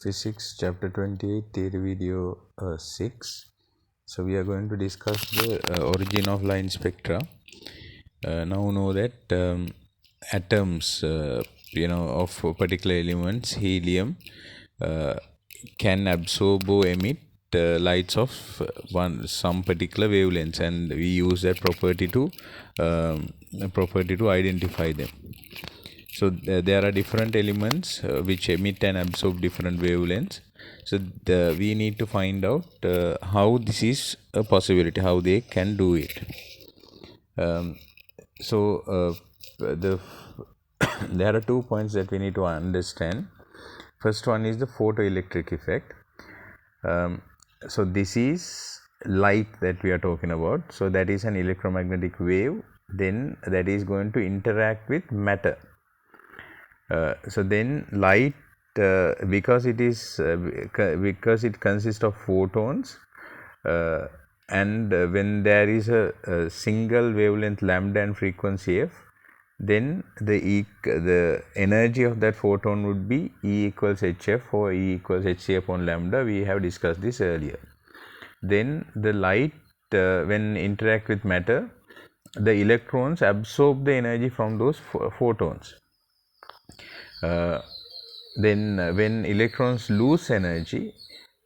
Physics chapter 28 theory video 6. So we are going to discuss the origin of line spectra. Now know that atoms of particular elements, helium, can absorb or emit lights of some particular wavelengths, and we use that property to identify them. So there are different elements which emit and absorb different wavelengths. So we need to find out how this is a possibility, how they can do it. There are 2 points that we need to understand. First one is the photoelectric effect. So this is light that we are talking about. So that is an electromagnetic wave, then that is going to interact with matter. So then light, because it consists of photons, and when there is a single wavelength lambda and frequency f, then the energy of that photon would be E equals hf or E equals hc upon lambda. We have discussed this earlier. Then the light, when interact with matter, the electrons absorb the energy from those photons. Then when electrons lose energy,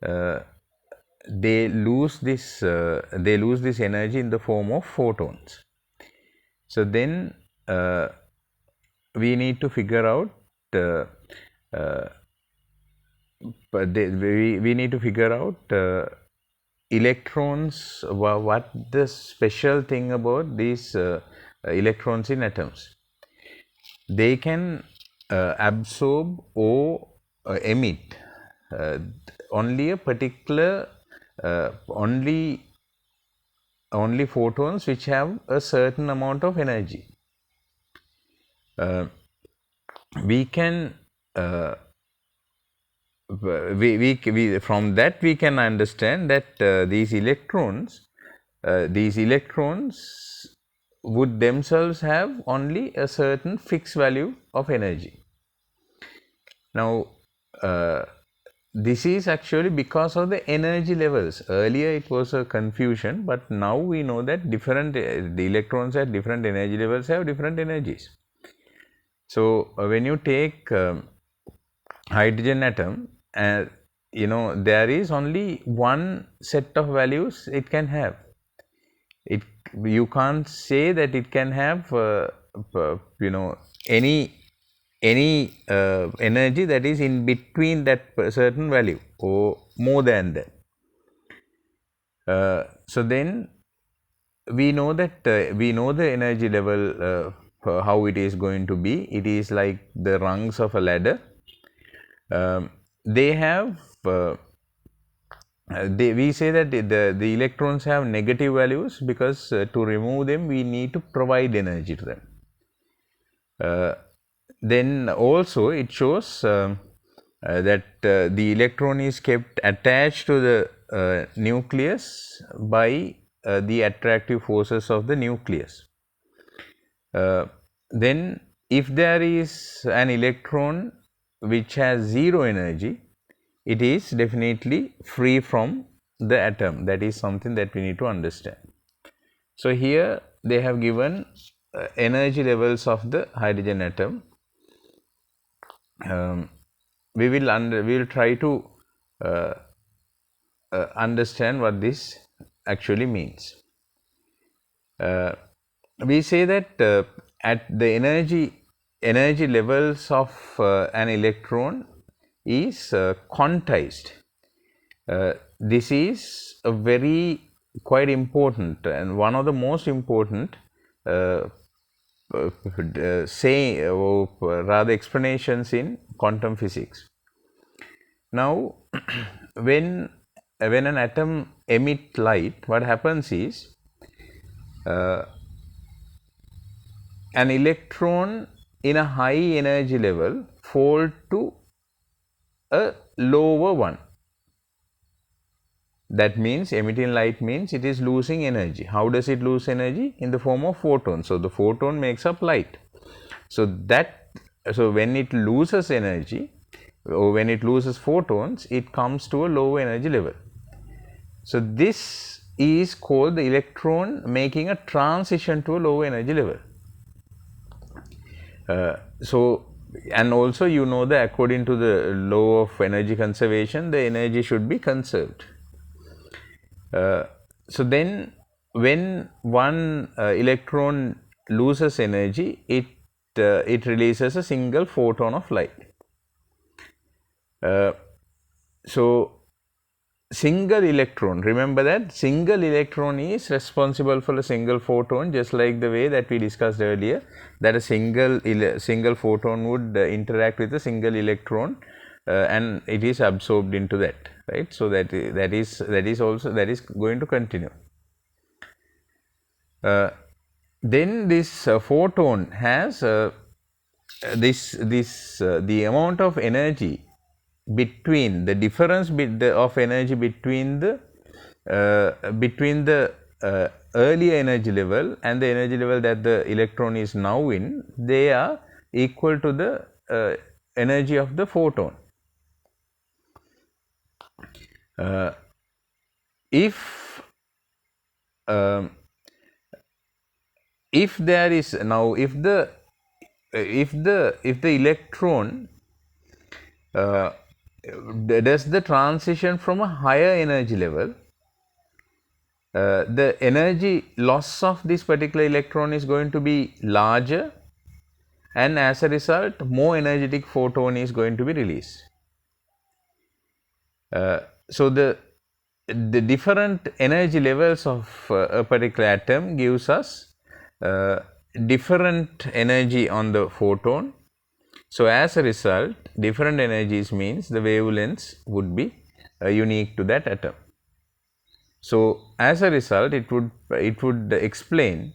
they lose this energy in the form of photons. So then we need to figure out electrons, what the special thing about these electrons in atoms. They can absorb or emit only a particular only photons which have a certain amount of energy. We can from that we can understand that these electrons would themselves have only a certain fixed value of energy. Now this is actually because of the energy levels. Earlier it was a confusion, but now we know that the electrons at different energy levels have different energies. So when you take hydrogen atom, there is only one set of values it can have. You can't say that it can have any energy that is in between that certain value or more than that. So then we know that we know the energy level, how it is going to be. It is like the rungs of a ladder. They have we say that the electrons have negative values because to remove them we need to provide energy to them. Then also it shows that the electron is kept attached to the nucleus by the attractive forces of the nucleus. Then if there is an electron which has zero energy, it is definitely free from the atom. That is something that we need to understand. So here they have given energy levels of the hydrogen atom. We will try to understand what this actually means. We say that at the energy levels of an electron is quantized. This is a very quite important and one of the most important explanations in quantum physics. Now when an atom emits light, what happens is an electron in a high energy level fall to a lower one. That means emitting light means it is losing energy. How does it lose energy? In the form of photons. So the photon makes up light. So when it loses energy, or when it loses photons, it comes to a low energy level. So this is called the electron making a transition to a low energy level. And also you know that according to the law of energy conservation, the energy should be conserved. So then when one electron loses energy, it releases a single photon of light. So single electron, remember that single electron is responsible for a single photon, just like the way that we discussed earlier, that a single photon would interact with a single electron and it is absorbed into that, right? So that is going to continue. Then this photon has the amount of energy between the difference of energy between the earlier energy level and the energy level that the electron is now in, they are equal to the energy of the photon. If there is now if the electron does the transition from a higher energy level, the energy loss of this particular electron is going to be larger, and as a result more energetic photon is going to be released. So the different energy levels of a particular atom gives us different energy on the photon. So as a result, different energies means the wavelengths would be unique to that atom. So as a result, it would explain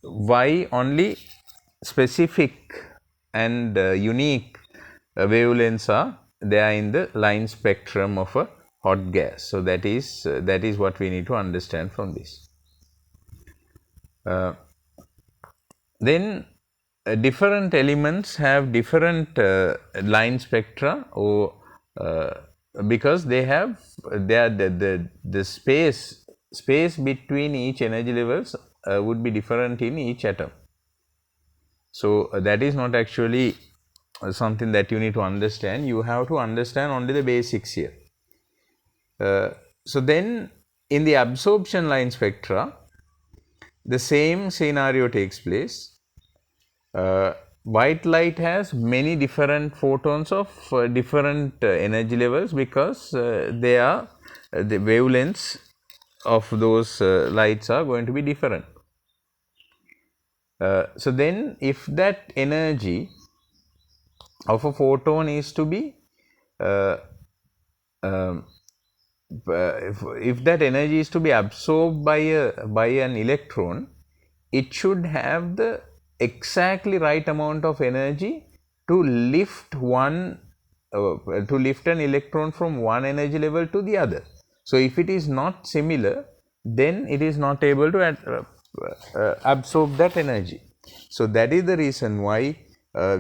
why only specific and unique wavelengths are there in the line spectrum of a hot gas. So that is what we need to understand from this. Then different elements have different line spectra, or because they are the space between each energy levels would be different in each atom. So that is not actually something that you need to understand. You have to understand only the basics here. So then in the absorption line spectra, the same scenario takes place. White light has many different photons of different energy levels, because they are the wavelengths of those lights are going to be different. So then if that energy of a photon is to be if that energy is to be absorbed by an electron, it should have the exactly right amount of energy to lift an electron from one energy level to the other. So if it is not similar, then it is not able to absorb that energy. So that is the reason why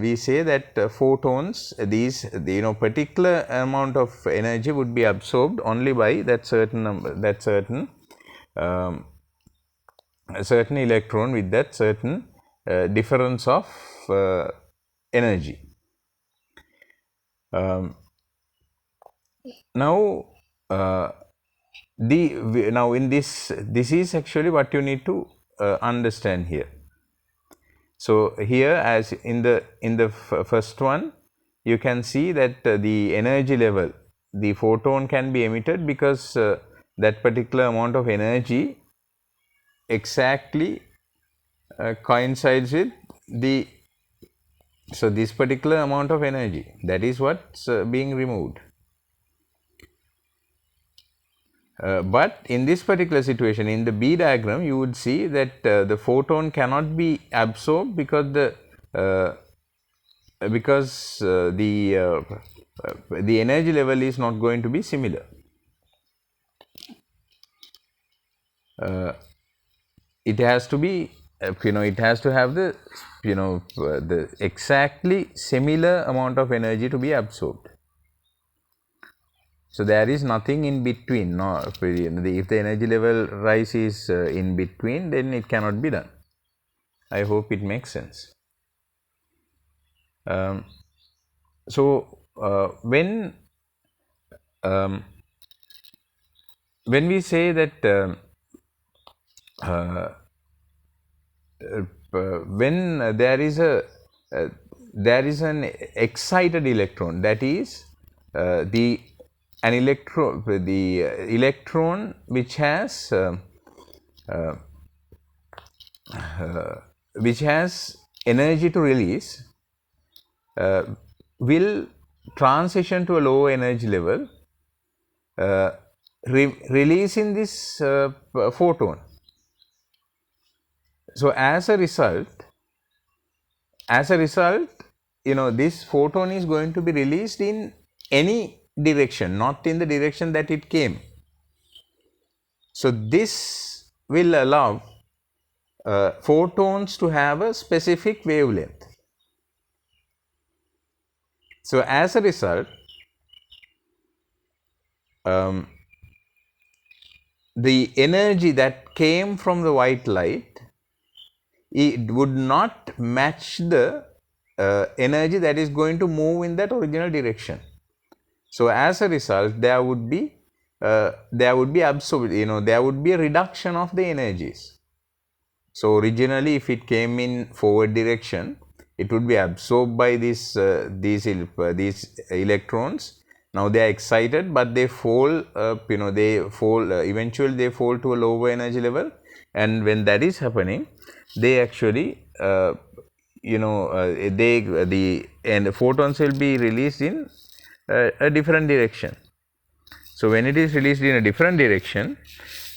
we say that photons, particular amount of energy would be absorbed only by that certain a certain electron with that certain difference of energy. Now in this is actually what you need to understand here. So here, as in the first one, you can see that the energy level, the photon can be emitted because that particular amount of energy exactly coincides with this particular amount of energy, that is what's being removed. But in this particular situation, in the B diagram, you would see that the photon cannot be absorbed because the energy level is not going to be similar. It has to be it has to have the the exactly similar amount of energy to be absorbed. So there is nothing in between. No, if the energy level rise is in between, then it cannot be done. I hope it makes sense. So um, when we say that when there is an excited electron, that is the electron which has energy to release will transition to a low energy level, releasing this photon. So as a result, this photon is going to be released in any direction, not in the direction that it came. So this will allow photons to have a specific wavelength. So as a result, the energy that came from the white light, it would not match the energy that is going to move in that original direction. So as a result, there would be absorbed, there would be a reduction of the energies. So originally, if it came in forward direction, it would be absorbed by these electrons. Now they are excited, but they fall. Eventually, they fall to a lower energy level, and when that is happening, they actually the photons will be released in a different direction. So when it is released in a different direction,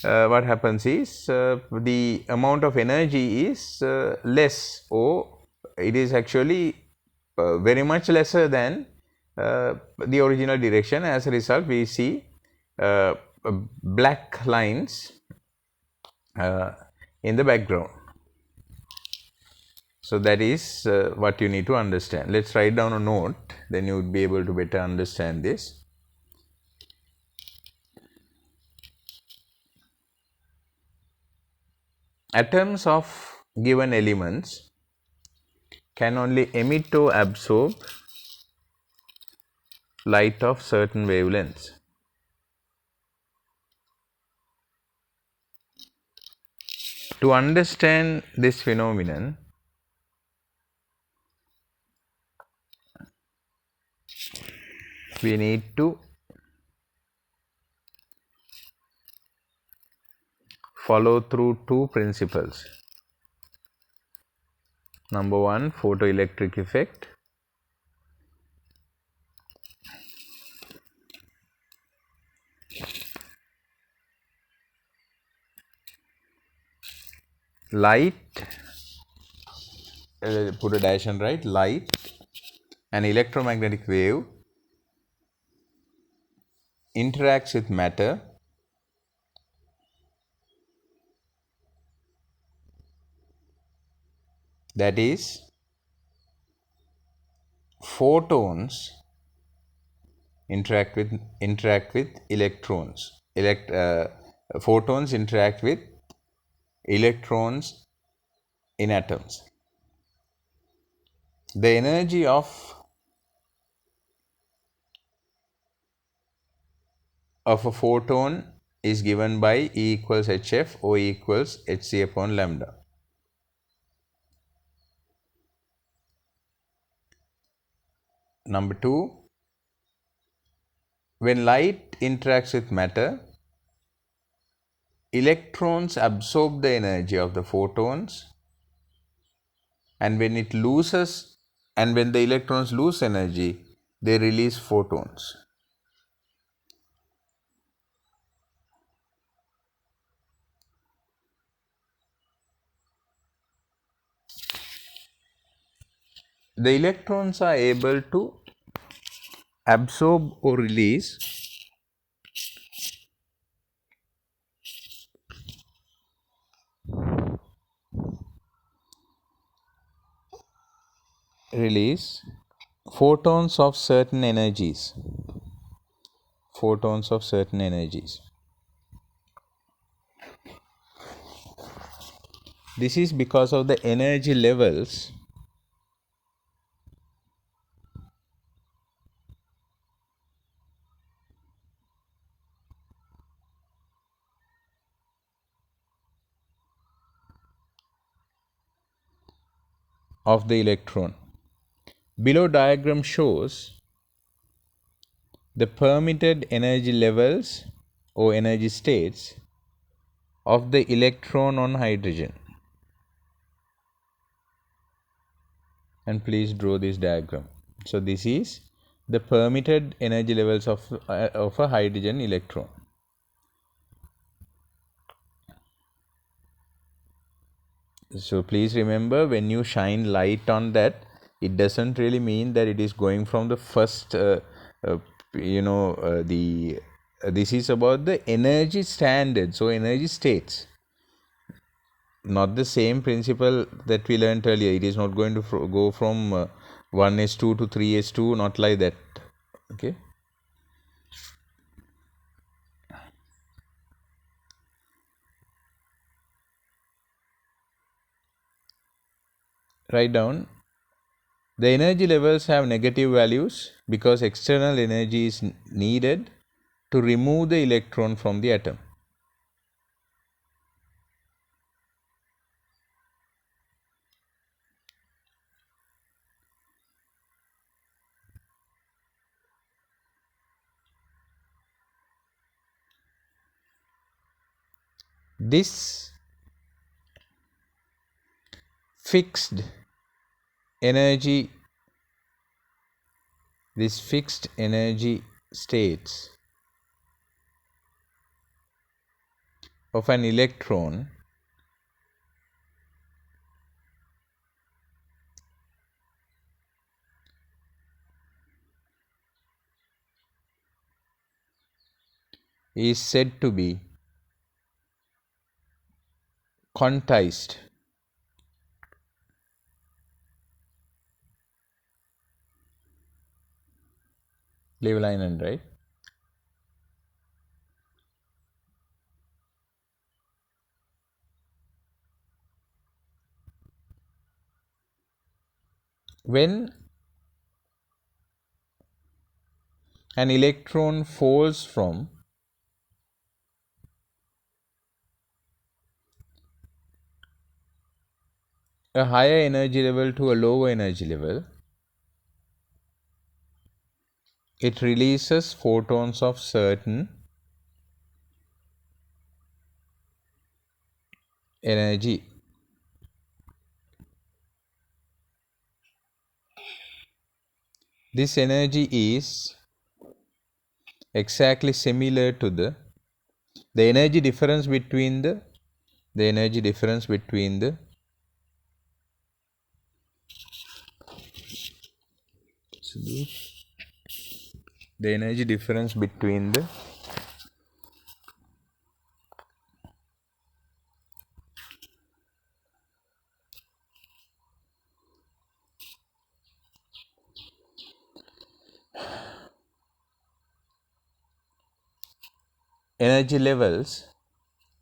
what happens is the amount of energy is less, or it is actually very much lesser than the original direction. As a result, we see black lines in the background. So that is what you need to understand. Let's write down a note, then you would be able to better understand this. Atoms of given elements can only emit or absorb light of certain wavelengths. To understand this phenomenon, we need to follow through two principles. Number one, photoelectric effect. Light, put a dash and write, light, an electromagnetic wave, interacts with matter, that is, photons interact with electrons. Photons interact with electrons in atoms. The energy of a photon is given by E equals hf or E equals hc upon lambda. Number two, when light interacts with matter, electrons absorb the energy of the photons, and when the electrons lose energy, they release photons. The electrons are able to absorb or release release photons of certain energies. Photons of certain energies. This is because of the energy levels of the electron. Below diagram shows the permitted energy levels or energy states of the electron on hydrogen. And please draw this diagram. So this is the permitted energy levels of a hydrogen electron. So please remember, when you shine light on that, it doesn't really mean that it is going from the first this is about the energy standards or energy states, not the same principle that we learned earlier. It is not going to go from 1s2 to 3s2, not like that. Okay. Write down, the energy levels have negative values because external energy is needed to remove the electron from the atom. This fixed energy states of an electron is said to be quantized. Leave line and write. When an electron falls from a higher energy level to a lower energy level, it releases photons of certain energy. This energy is exactly similar to the energy difference between the energy difference between the energy difference between the energy levels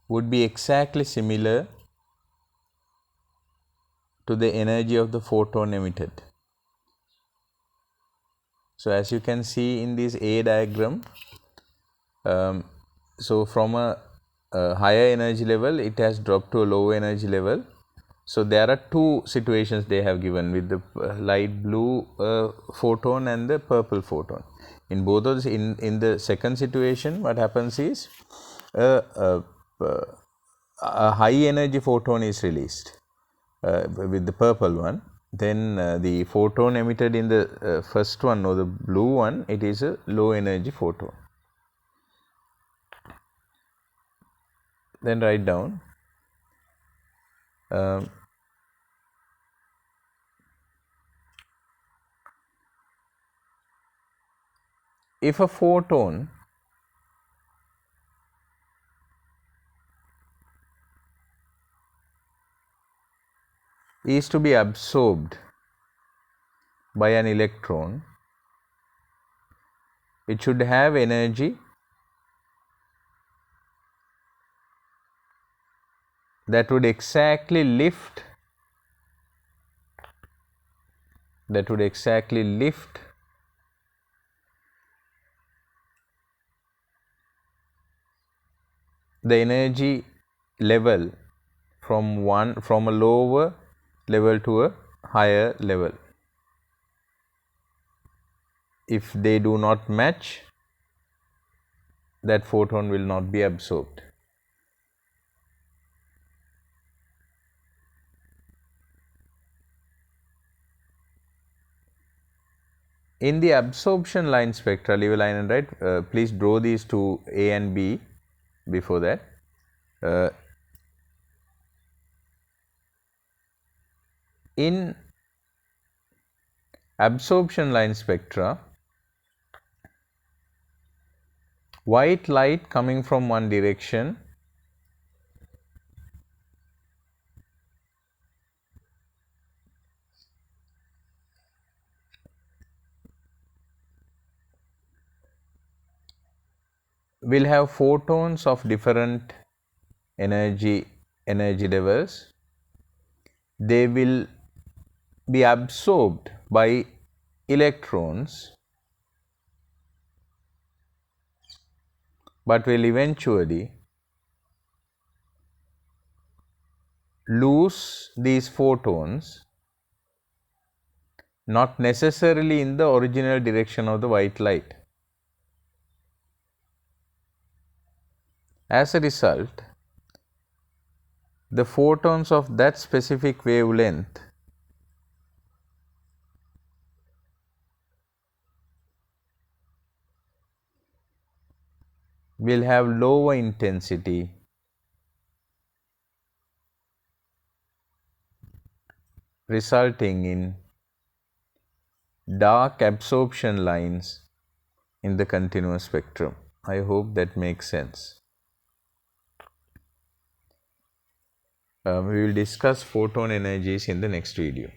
would be exactly similar to the energy of the photon emitted. So as you can see in this A diagram, so from a higher energy level, it has dropped to a lower energy level. So there are two situations they have given, with the light blue photon and the purple photon. In both of those, in the second situation, what happens is a high energy photon is released with the purple one. Then the photon emitted in the first one, or the blue one, it is a low energy photon. Then write down, if a photon is to be absorbed by an electron, it should have energy that would exactly lift the energy level from a lower level to a higher level. If they do not match, that photon will not be absorbed. In the absorption line spectra, leave a line and write, please draw these two A and B before that. In absorption line spectra, white light coming from one direction will have photons of different energy levels. They will be absorbed by electrons, but will eventually lose these photons, not necessarily in the original direction of the white light. As a result, the photons of that specific wavelength will have lower intensity, resulting in dark absorption lines in the continuous spectrum. I hope that makes sense. We will discuss photon energies in the next video.